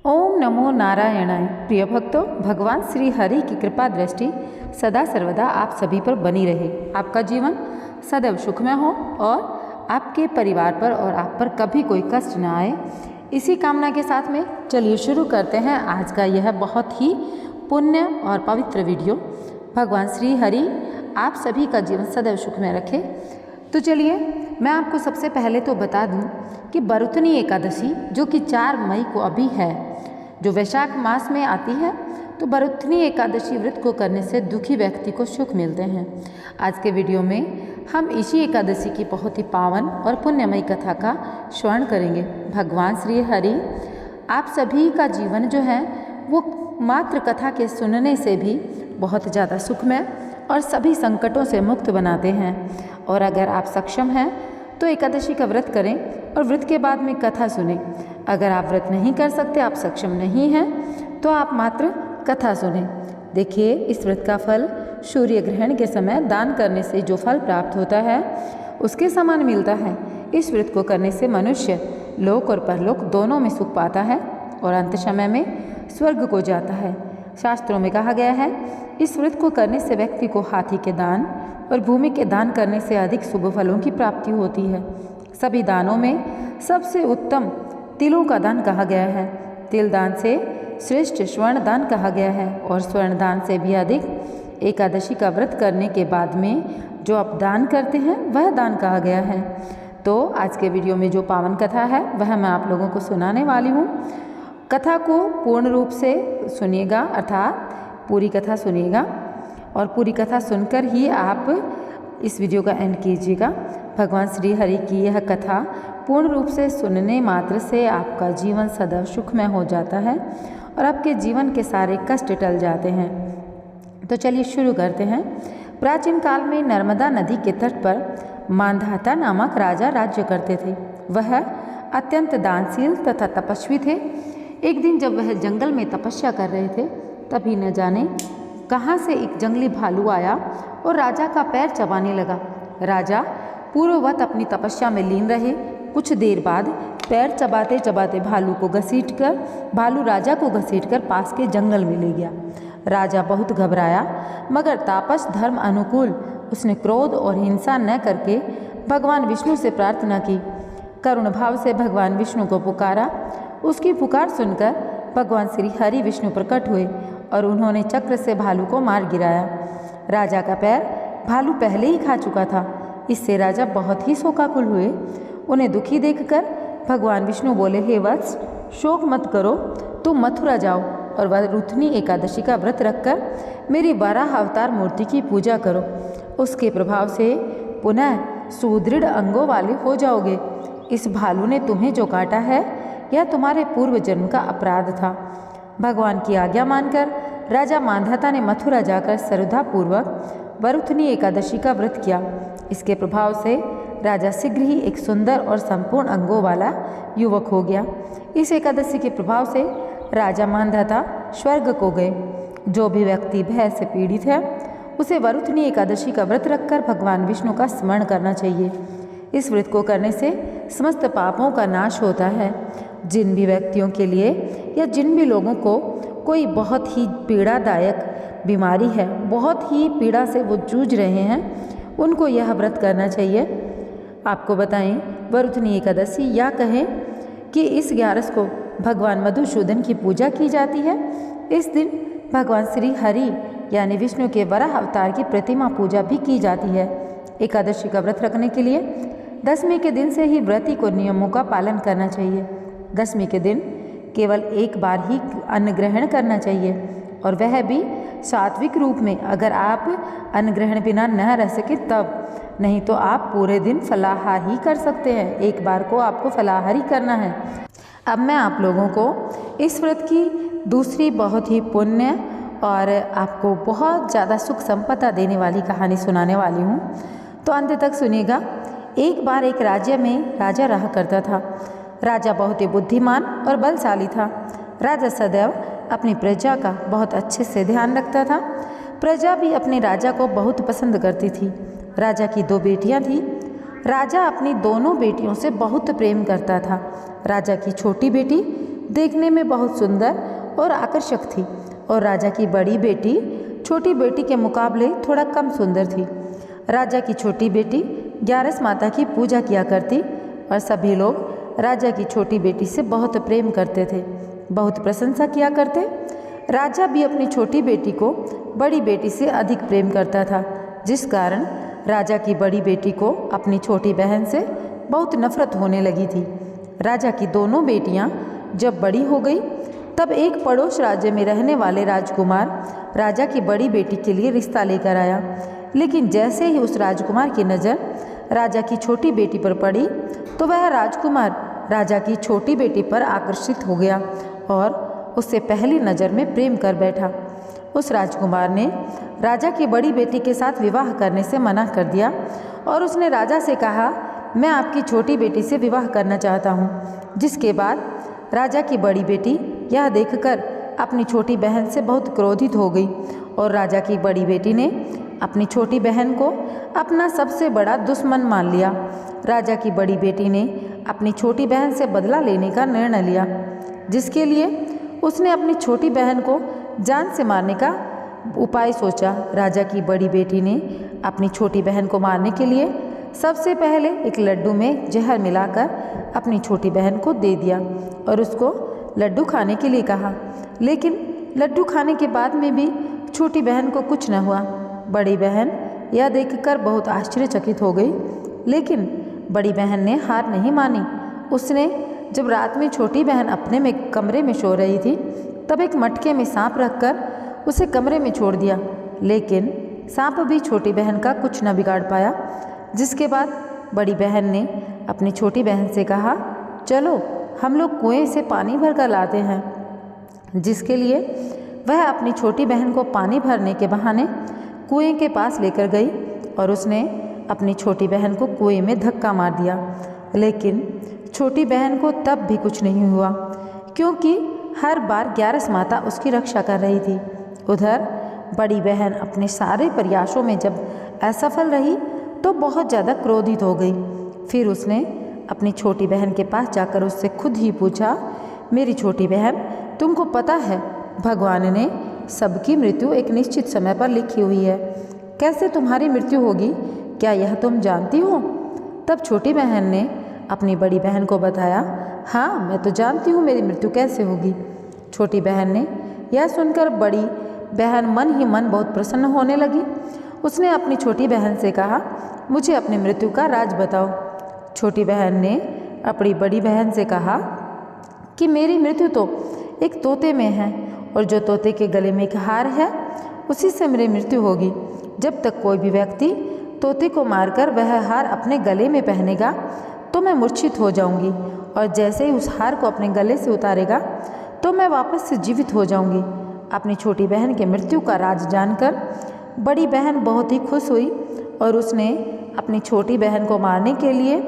ओम नमो नारायणाय। प्रिय भक्तों, भगवान श्री हरि की कृपा दृष्टि सदा सर्वदा आप सभी पर बनी रहे। आपका जीवन सदैव सुखमय हो और आपके परिवार पर और आप पर कभी कोई कष्ट न आए, इसी कामना के साथ में चलिए शुरू करते हैं आज का यह बहुत ही पुण्य और पवित्र वीडियो। भगवान श्री हरि आप सभी का जीवन सदैव सुखमय रखे। तो चलिए मैं आपको सबसे पहले तो बता दूं कि बरुतनी एकादशी जो कि 4 मई को अभी है, जो वैशाख मास में आती है, तो बरुतनी एकादशी व्रत को करने से दुखी व्यक्ति को सुख मिलते हैं। आज के वीडियो में हम इसी एकादशी की बहुत ही पावन और पुण्यमयी कथा का श्रवण करेंगे। भगवान श्री हरि आप सभी का जीवन जो है वो मात्र कथा के सुनने से भी बहुत ज़्यादा सुखमय और सभी संकटों से मुक्त बनाते हैं। और अगर आप सक्षम हैं तो एकादशी का व्रत करें और व्रत के बाद में कथा सुनें। अगर आप व्रत नहीं कर सकते, आप सक्षम नहीं हैं, तो आप मात्र कथा सुनें। देखिए, इस व्रत का फल सूर्य ग्रहण के समय दान करने से जो फल प्राप्त होता है उसके समान मिलता है। इस व्रत को करने से मनुष्य लोक और परलोक दोनों में सुख पाता है और अंत समय में स्वर्ग को जाता है। शास्त्रों में कहा गया है, इस व्रत को करने से व्यक्ति को हाथी के दान और भूमि के दान करने से अधिक शुभ फलों की प्राप्ति होती है। सभी दानों में सबसे उत्तम तिलों का दान कहा गया है। तिल दान से श्रेष्ठ स्वर्ण दान कहा गया है और स्वर्ण दान से भी अधिक एकादशी का व्रत करने के बाद में जो आप दान करते हैं वह दान कहा गया है। तो आज के वीडियो में जो पावन कथा है वह मैं आप लोगों को सुनाने वाली हूँ। कथा को पूर्ण रूप से सुनिएगा, अर्थात पूरी कथा सुनिएगा और पूरी कथा सुनकर ही आप इस वीडियो का एंड कीजिएगा। भगवान श्री हरि की यह कथा पूर्ण रूप से सुनने मात्र से आपका जीवन सदैव सुखमय हो जाता है और आपके जीवन के सारे कष्ट टल जाते हैं। तो चलिए शुरू करते हैं। प्राचीन काल में नर्मदा नदी के तट पर मांधाता नामक राजा राज्य करते थे। वह अत्यंत दानशील तथा तपस्वी थे। एक दिन जब वह जंगल में तपस्या कर रहे थे, तभी न जाने कहाँ से एक जंगली भालू आया और राजा का पैर चबाने लगा। राजा पूर्ववत अपनी तपस्या में लीन रहे। कुछ देर बाद पैर चबाते चबाते भालू राजा को घसीटकर पास के जंगल में ले गया। राजा बहुत घबराया, मगर तापस धर्म अनुकूल उसने क्रोध और हिंसा न करके भगवान विष्णु से प्रार्थना की। करुण भाव से भगवान विष्णु को पुकारा। उसकी पुकार सुनकर भगवान श्री हरि विष्णु प्रकट हुए और उन्होंने चक्र से भालू को मार गिराया। राजा का पैर भालू पहले ही खा चुका था। इससे राजा बहुत ही शोकाकुल हुए। उन्हें दुखी देखकर भगवान विष्णु बोले, हे वत्स, शोक मत करो, तुम मथुरा जाओ और बरुतनी एकादशी का व्रत रखकर मेरी वराह अवतार मूर्ति की पूजा करो। उसके प्रभाव से पुनः सुदृढ़ अंगों वाले हो जाओगे। इस भालू ने तुम्हें जो काटा है यह तुम्हारे पूर्व जन्म का अपराध था। भगवान की आज्ञा मानकर राजा मांधाता ने मथुरा जाकर श्रद्धापूर्वक बरुतनी एकादशी का व्रत किया। इसके प्रभाव से राजा शीघ्र ही एक सुंदर और संपूर्ण अंगों वाला युवक हो गया। इस एकादशी के प्रभाव से राजा मांधाता स्वर्ग को गए। जो भी व्यक्ति भय से पीड़ित है उसे बरुतनी एकादशी का व्रत रखकर भगवान विष्णु का स्मरण करना चाहिए। इस व्रत को करने से समस्त पापों का नाश होता है। जिन भी व्यक्तियों के लिए या जिन भी लोगों को कोई बहुत ही पीड़ादायक बीमारी है, बहुत ही पीड़ा से वो जूझ रहे हैं, उनको यह व्रत करना चाहिए। आपको बताएं, बरुतनी एकादशी या कहें कि इस 11 को भगवान मधुसूदन की पूजा की जाती है। इस दिन भगवान श्री हरि यानी विष्णु के वराह अवतार की प्रतिमा पूजा भी की जाती है। एकादशी का व्रत रखने के लिए दशमी के दिन से ही व्रती को नियमों का पालन करना चाहिए। दशमी के दिन केवल एक बार ही अन्न ग्रहण करना चाहिए और वह भी सात्विक रूप में। अगर आप अन्न ग्रहण बिना न रह सके तब, नहीं तो आप पूरे दिन फलाहार ही कर सकते हैं। एक बार को आपको फलाहार ही करना है। अब मैं आप लोगों को इस व्रत की दूसरी बहुत ही पुण्य और आपको बहुत ज़्यादा सुख संपदा देने वाली कहानी सुनाने वाली हूँ, तो अंत तक सुनिएगा। एक बार एक राज्य में राजा रहा करता था। राजा बहुत ही बुद्धिमान और बलशाली था। राजा सदैव अपनी प्रजा का बहुत अच्छे से ध्यान रखता था। प्रजा भी अपने राजा को बहुत पसंद करती थी। राजा की 2 बेटियां थीं। राजा अपनी दोनों बेटियों से बहुत प्रेम करता था। राजा की छोटी बेटी देखने में बहुत सुंदर और आकर्षक थी और राजा की बड़ी बेटी छोटी बेटी के मुकाबले थोड़ा कम सुंदर थी। राजा की छोटी बेटी ग्यारस माता की पूजा किया करती और सभी लोग राजा की छोटी बेटी से बहुत प्रेम करते थे, बहुत प्रशंसा किया करते। राजा भी अपनी छोटी बेटी को बड़ी बेटी से अधिक प्रेम करता था, जिस कारण राजा की बड़ी बेटी को अपनी छोटी बहन से बहुत नफरत होने लगी थी। राजा की दोनों बेटियां जब बड़ी हो गई तब एक पड़ोस राज्य में रहने वाले राजकुमार राजा की बड़ी बेटी के लिए रिश्ता लेकर आया। लेकिन जैसे ही उस राजकुमार की नज़र राजा की छोटी बेटी पर पड़ी तो वह राजकुमार राजा की छोटी बेटी पर आकर्षित हो गया और उससे पहली नज़र में प्रेम कर बैठा। उस राजकुमार ने राजा की बड़ी बेटी के साथ विवाह करने से मना कर दिया और उसने राजा से कहा, मैं आपकी छोटी बेटी से विवाह करना चाहता हूँ। जिसके बाद राजा की बड़ी बेटी यह देखकर अपनी छोटी बहन से बहुत क्रोधित हो गई और राजा की बड़ी बेटी ने अपनी छोटी बहन को अपना सबसे बड़ा दुश्मन मान लिया। राजा की बड़ी बेटी ने अपनी छोटी बहन से बदला लेने का निर्णय लिया, जिसके लिए उसने अपनी छोटी बहन को जान से मारने का उपाय सोचा। राजा की बड़ी बेटी ने अपनी छोटी बहन को मारने के लिए सबसे पहले एक लड्डू में जहर मिलाकर अपनी छोटी बहन को दे दिया और उसको लड्डू खाने के लिए कहा। लेकिन लड्डू खाने के बाद में भी छोटी बहन को कुछ न हुआ। बड़ी बहन यह देखकर बहुत आश्चर्यचकित हो गई, लेकिन बड़ी बहन ने हार नहीं मानी। उसने जब रात में छोटी बहन अपने में कमरे में सो रही थी तब एक मटके में सांप रखकर उसे कमरे में छोड़ दिया, लेकिन सांप भी छोटी बहन का कुछ न बिगाड़ पाया। जिसके बाद बड़ी बहन ने अपनी छोटी बहन से कहा, चलो हम लोग कुएं से पानी भर कर लाते हैं। जिसके लिए वह अपनी छोटी बहन को पानी भरने के बहाने कुएं के पास लेकर गई और उसने अपनी छोटी बहन को कुएं में धक्का मार दिया। लेकिन छोटी बहन को तब भी कुछ नहीं हुआ, क्योंकि हर बार ग्यारस माता उसकी रक्षा कर रही थी। उधर बड़ी बहन अपने सारे प्रयासों में जब असफल रही तो बहुत ज़्यादा क्रोधित हो गई। फिर उसने अपनी छोटी बहन के पास जाकर उससे खुद ही पूछा, मेरी छोटी बहन, तुमको पता है भगवान ने सबकी मृत्यु एक निश्चित समय पर लिखी हुई है, कैसे तुम्हारी मृत्यु होगी, क्या यह तुम जानती हो? तब छोटी बहन ने अपनी बड़ी बहन को बताया, हाँ मैं तो जानती हूँ मेरी मृत्यु कैसे होगी। छोटी बहन ने यह सुनकर बड़ी बहन मन ही मन बहुत प्रसन्न होने लगी। उसने अपनी छोटी बहन से कहा, मुझे अपनी मृत्यु का राज बताओ। छोटी बहन ने अपनी बड़ी बहन से कहा कि मेरी मृत्यु तो एक तोते में है और जो तोते के गले में एक हार है उसी से मेरी मृत्यु होगी। जब तक कोई भी व्यक्ति तोते को मारकर वह हार अपने गले में पहनेगा तो मैं मूर्छित हो जाऊंगी और जैसे ही उस हार को अपने गले से उतारेगा तो मैं वापस से जीवित हो जाऊंगी। अपनी छोटी बहन की मृत्यु का राज जानकर बड़ी बहन बहुत ही खुश हुई और उसने अपनी छोटी बहन को मारने के लिए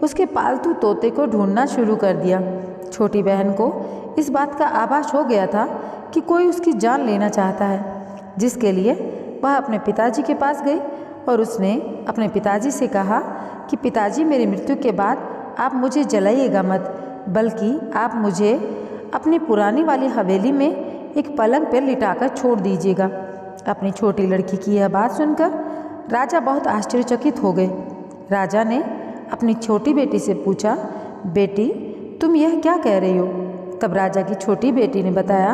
उसके पालतू तोते को ढूंढना शुरू कर दिया। छोटी बहन को इस बात का आभास हो गया था कि कोई उसकी जान लेना चाहता है, जिसके लिए वह अपने पिताजी के पास गई और उसने अपने पिताजी से कहा कि पिताजी, मेरी मृत्यु के बाद आप मुझे जलाइएगा मत, बल्कि आप मुझे अपनी पुरानी वाली हवेली में एक पलंग पर लिटाकर छोड़ दीजिएगा। अपनी छोटी लड़की की यह बात सुनकर राजा बहुत आश्चर्यचकित हो गए। राजा ने अपनी छोटी बेटी से पूछा, बेटी तुम यह क्या कह रही हो? तब राजा की छोटी बेटी ने बताया,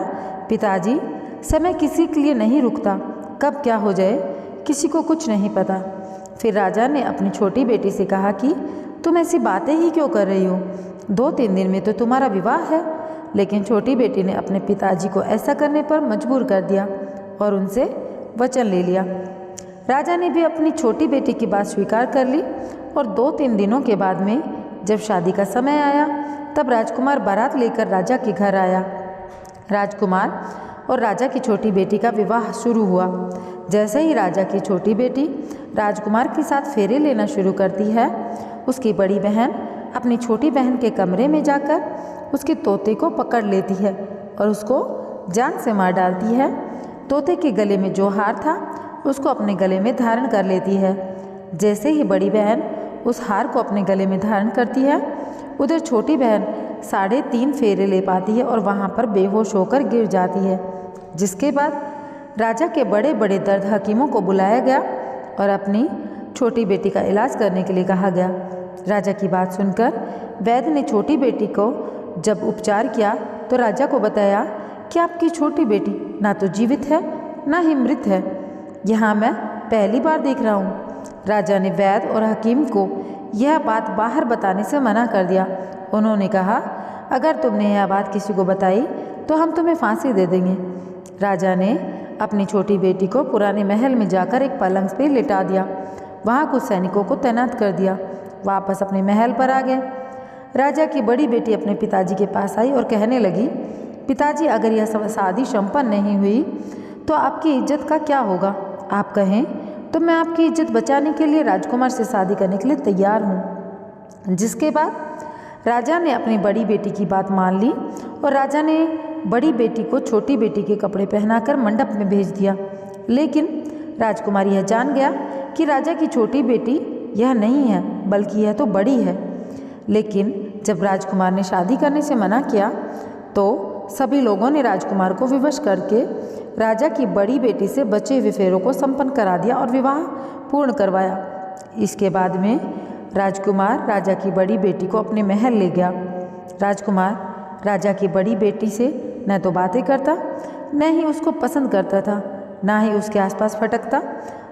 पिताजी समय किसी के लिए नहीं रुकता, कब क्या हो जाए किसी को कुछ नहीं पता। फिर राजा ने अपनी छोटी बेटी से कहा कि तुम ऐसी बातें ही क्यों कर रही हो, 2-3 दिन में तो तुम्हारा विवाह है। लेकिन छोटी बेटी ने अपने पिताजी को ऐसा करने पर मजबूर कर दिया और उनसे वचन ले लिया। राजा ने भी अपनी छोटी बेटी की बात स्वीकार कर ली और 2-3 दिनों के बाद में जब शादी का समय आया तब राजकुमार बारात लेकर राजा के घर आया। राजकुमार और राजा की छोटी बेटी का विवाह शुरू हुआ। जैसे ही राजा की छोटी बेटी राजकुमार के साथ फेरे लेना शुरू करती है, उसकी बड़ी बहन अपनी छोटी बहन के कमरे में जाकर उसके तोते को पकड़ लेती है और उसको जान से मार डालती है। तोते के गले में जो हार था उसको अपने गले में धारण कर लेती है। जैसे ही बड़ी बहन उस हार को अपने गले में धारण करती है, उधर छोटी बहन 3.5 फेरे ले पाती है और वहाँ पर बेहोश होकर गिर जाती है। जिसके बाद राजा के बड़े बड़े दर्द हकीमों को बुलाया गया और अपनी छोटी बेटी का इलाज करने के लिए कहा गया। राजा की बात सुनकर वैद्य ने छोटी बेटी को जब उपचार किया तो राजा को बताया कि आपकी छोटी बेटी ना तो जीवित है ना ही मृत है। यहाँ मैं पहली बार देख रहा हूँ। राजा ने वैद्य और हकीम को यह बात बाहर बताने से मना कर दिया। उन्होंने कहा, अगर तुमने यह बात किसी को बताई तो हम तुम्हें फांसी दे देंगे। राजा ने अपनी छोटी बेटी को पुराने महल में जाकर एक पलंग पर लिटा दिया। वहाँ कुछ सैनिकों को तैनात कर दिया। वापस अपने महल पर आ गए। राजा की बड़ी बेटी अपने पिताजी के पास आई और कहने लगी, पिताजी, अगर यह शादी संपन्न नहीं हुई तो आपकी इज्जत का क्या होगा? आप कहें तो मैं आपकी इज्जत बचाने के लिए राजकुमार से शादी करने के लिए तैयार हूँ। जिसके बाद राजा ने अपनी बड़ी बेटी की बात मान ली और राजा ने बड़ी बेटी को छोटी बेटी के कपड़े पहनाकर मंडप में भेज दिया। लेकिन राजकुमार यह जान गया कि राजा की छोटी बेटी यह नहीं है बल्कि यह तो बड़ी है। लेकिन जब राजकुमार ने शादी करने से मना किया तो सभी लोगों ने राजकुमार को विवश करके राजा की बड़ी बेटी से बचे हुए फेरों को संपन्न करा दिया और विवाह पूर्ण करवाया। इसके बाद में राजकुमार राजा की बड़ी बेटी को अपने महल ले गया। राजकुमार राजा की बड़ी बेटी से न तो बातें करता, न ही उसको पसंद करता था, न ही उसके आसपास फटकता।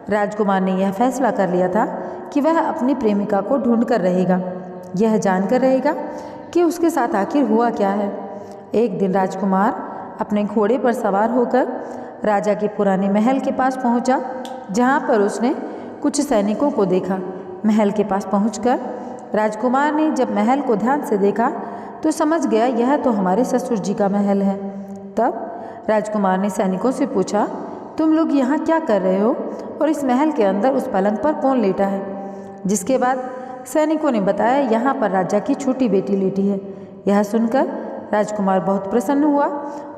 राजकुमार ने यह फैसला कर लिया था कि वह अपनी प्रेमिका को ढूंढ कर रहेगा, यह जानकर रहेगा कि उसके साथ आखिर हुआ क्या है। एक दिन राजकुमार अपने घोड़े पर सवार होकर राजा के पुराने महल के पास पहुंचा, जहां पर उसने कुछ सैनिकों को देखा। महल के पास पहुंचकर राजकुमार ने जब महल को ध्यान से देखा तो समझ गया यह तो हमारे ससुर जी का महल है। तब राजकुमार ने सैनिकों से पूछा, तुम लोग यहाँ क्या कर रहे हो और इस महल के अंदर उस पलंग पर कौन लेटा है? जिसके बाद सैनिकों ने बताया, यहाँ पर राजा की छोटी बेटी लेटी है। यह सुनकर राजकुमार बहुत प्रसन्न हुआ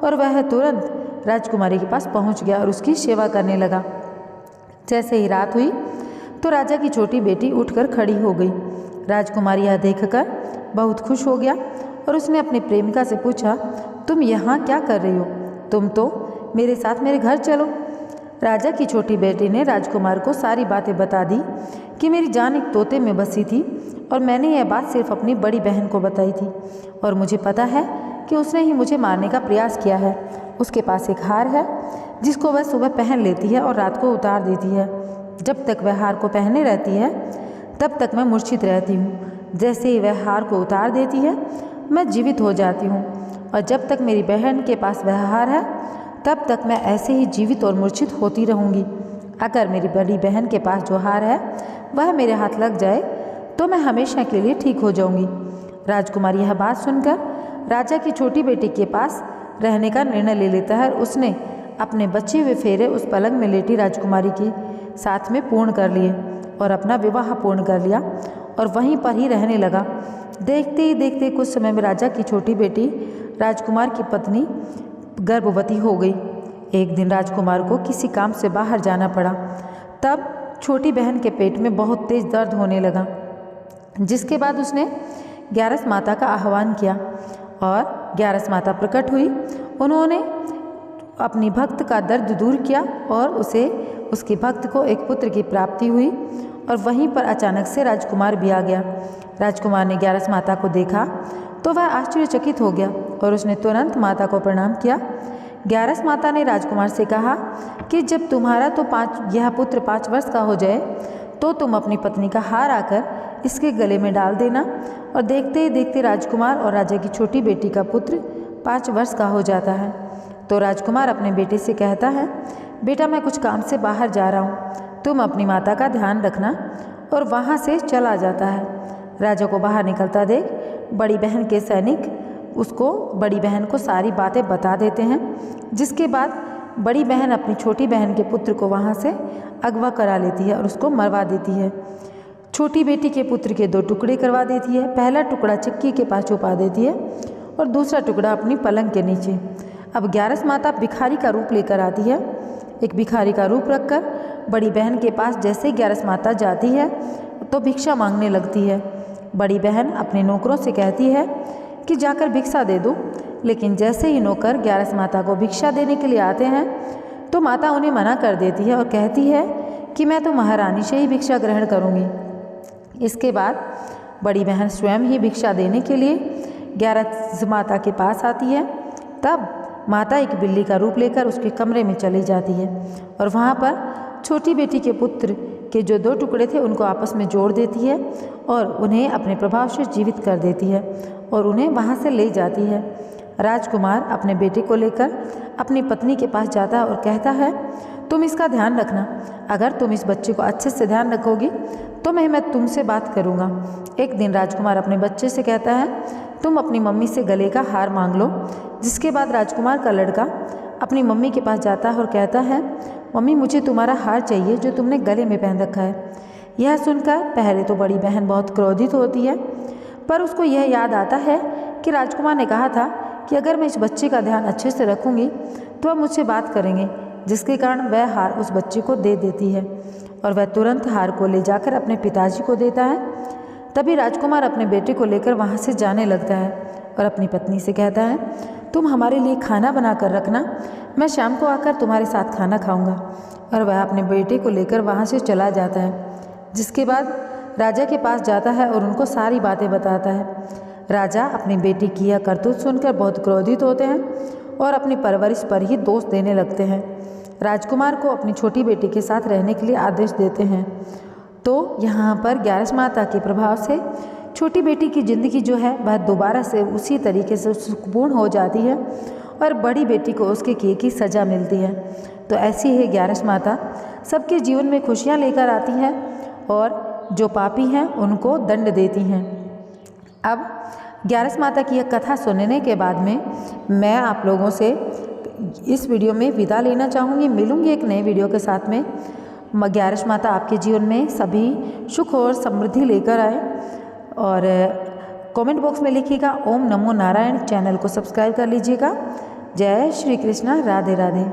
और वह तुरंत राजकुमारी के पास पहुँच गया और उसकी सेवा करने लगा। जैसे ही रात हुई तो राजा की छोटी बेटी उठकर खड़ी हो गई। राजकुमार यह देखकर बहुत खुश हो गया और उसने अपनी प्रेमिका से पूछा, तुम यहाँ क्या कर रही हो? तुम तो मेरे साथ मेरे घर चलो। राजा की छोटी बेटी ने राजकुमार को सारी बातें बता दी कि मेरी जान एक तोते में बसी थी और मैंने यह बात सिर्फ अपनी बड़ी बहन को बताई थी और मुझे पता है कि उसने ही मुझे मारने का प्रयास किया है। उसके पास एक हार है जिसको वह सुबह पहन लेती है और रात को उतार देती है। जब तक वह हार को पहने रहती है तब तक मैं मूर्छित रहती हूँ। जैसे ही वह हार को उतार देती है मैं जीवित हो जाती हूँ और जब तक मेरी बहन के पास वह हार है तब तक मैं ऐसे ही जीवित और मूर्छित होती रहूँगी। अगर मेरी बड़ी बहन के पास जो हार है वह मेरे हाथ लग जाए तो मैं हमेशा के लिए ठीक हो जाऊँगी। राजकुमार यह बात सुनकर राजा की छोटी बेटी के पास रहने का निर्णय ले लेता है। उसने अपने बचे हुए फेरे उस पलंग में लेटी राजकुमारी के साथ में पूर्ण कर लिए और अपना विवाह पूर्ण कर लिया और वहीं पर ही रहने लगा। देखते ही देखते कुछ समय में राजा की छोटी बेटी राजकुमार की पत्नी गर्भवती हो गई। एक दिन राजकुमार को किसी काम से बाहर जाना पड़ा। तब छोटी बहन के पेट में बहुत तेज दर्द होने लगा, जिसके बाद उसने ग्यारस माता का आह्वान किया और ग्यारस माता प्रकट हुई। उन्होंने अपनी भक्त का दर्द दूर किया और उसके भक्त को एक पुत्र की प्राप्ति हुई और वहीं पर अचानक से राजकुमार भी आ गया। राजकुमार ने ग्यारस माता को देखा तो वह आश्चर्यचकित हो गया और उसने तुरंत माता को प्रणाम किया। ग्यारस माता ने राजकुमार से कहा कि जब तुम्हारा तो यह पुत्र 5 वर्ष का हो जाए तो तुम अपनी पत्नी का हार आकर इसके गले में डाल देना। और देखते ही देखते राजकुमार और राजा की छोटी बेटी का पुत्र 5 वर्ष का हो जाता है। तो राजकुमार अपने बेटे से कहता है, बेटा मैं कुछ काम से बाहर जा रहा हूँ, तुम अपनी माता का ध्यान रखना, और वहाँ से चला जाता है। राजा को बाहर निकलता देख बड़ी बहन के सैनिक बड़ी बहन को सारी बातें बता देते हैं। जिसके बाद बड़ी बहन अपनी छोटी बहन के पुत्र को वहाँ से अगवा करा लेती है और उसको मरवा देती है। छोटी बेटी के पुत्र के 2 टुकड़े करवा देती है। पहला टुकड़ा चक्की के पास छुपा देती है और दूसरा टुकड़ा अपनी पलंग के नीचे। अब ग्यारस माता भिखारी का रूप लेकर आती है। एक भिखारी का रूप रखकर बड़ी बहन के पास जैसे ग्यारस माता जाती है तो भिक्षा मांगने लगती है। बड़ी बहन अपने नौकरों से कहती है कि जाकर भिक्षा दे दूं, लेकिन जैसे ही नौकर ग्यारस माता को भिक्षा देने के लिए आते हैं तो माता उन्हें मना कर देती है और कहती है कि मैं तो महारानी से ही भिक्षा ग्रहण करूंगी। इसके बाद बड़ी बहन स्वयं ही भिक्षा देने के लिए ग्यारस माता के पास आती है। तब माता एक बिल्ली का रूप लेकर उसके कमरे में चली जाती है और वहाँ पर छोटी बेटी के पुत्र के जो 2 टुकड़े थे उनको आपस में जोड़ देती है और उन्हें अपने प्रभाव से जीवित कर देती है और उन्हें वहाँ से ले जाती है। राजकुमार अपने बेटे को लेकर अपनी पत्नी के पास जाता है और कहता है, तुम इसका ध्यान रखना, अगर तुम इस बच्चे को अच्छे से ध्यान रखोगी तो मैं तुमसे बात करूँगा। एक दिन राजकुमार अपने बच्चे से कहता है, तुम अपनी मम्मी से गले का हार मांग लो। जिसके बाद राजकुमार का लड़का अपनी मम्मी के पास जाता है और कहता है, मम्मी मुझे तुम्हारा हार चाहिए जो तुमने गले में पहन रखा है। यह सुनकर पहले तो बड़ी बहन बहुत क्रोधित होती है, पर उसको यह याद आता है कि राजकुमार ने कहा था कि अगर मैं इस बच्चे का ध्यान अच्छे से रखूँगी तो वह मुझसे बात करेंगे, जिसके कारण वह हार उस बच्चे को दे देती है और वह तुरंत हार को ले जाकर अपने पिताजी को देता है। तभी राजकुमार अपने बेटे को लेकर वहाँ से जाने लगता है और अपनी पत्नी से कहता है, तुम हमारे लिए खाना बना कर रखना, मैं शाम को आकर तुम्हारे साथ खाना खाऊंगा। और वह अपने बेटे को लेकर वहाँ से चला जाता है। जिसके बाद राजा के पास जाता है और उनको सारी बातें बताता है। राजा अपनी बेटी की यह करतूत सुनकर बहुत क्रोधित होते हैं और अपनी परवरिश पर ही दोष देने लगते हैं। राजकुमार को अपनी छोटी बेटी के साथ रहने के लिए आदेश देते हैं। तो यहाँ पर ग्यारस माता के प्रभाव से छोटी बेटी की ज़िंदगी जो है वह दोबारा से उसी तरीके से सुखपूर्ण हो जाती है और बड़ी बेटी को उसके किए की सज़ा मिलती है। तो ऐसी ही ग्यारस माता सबके जीवन में खुशियाँ लेकर आती हैं और जो पापी हैं उनको दंड देती हैं। अब ग्यारस माता की यह कथा सुनने के बाद में मैं आप लोगों से इस वीडियो में विदा लेना चाहूँगी। मिलूँगी एक नए वीडियो के साथ में। ग्यारस माता आपके जीवन में सभी सुख और समृद्धि लेकर आए। और कमेंट बॉक्स में लिखिएगा ओम नमो नारायण। चैनल को सब्सक्राइब कर लीजिएगा। जय श्री कृष्णा, राधे राधे।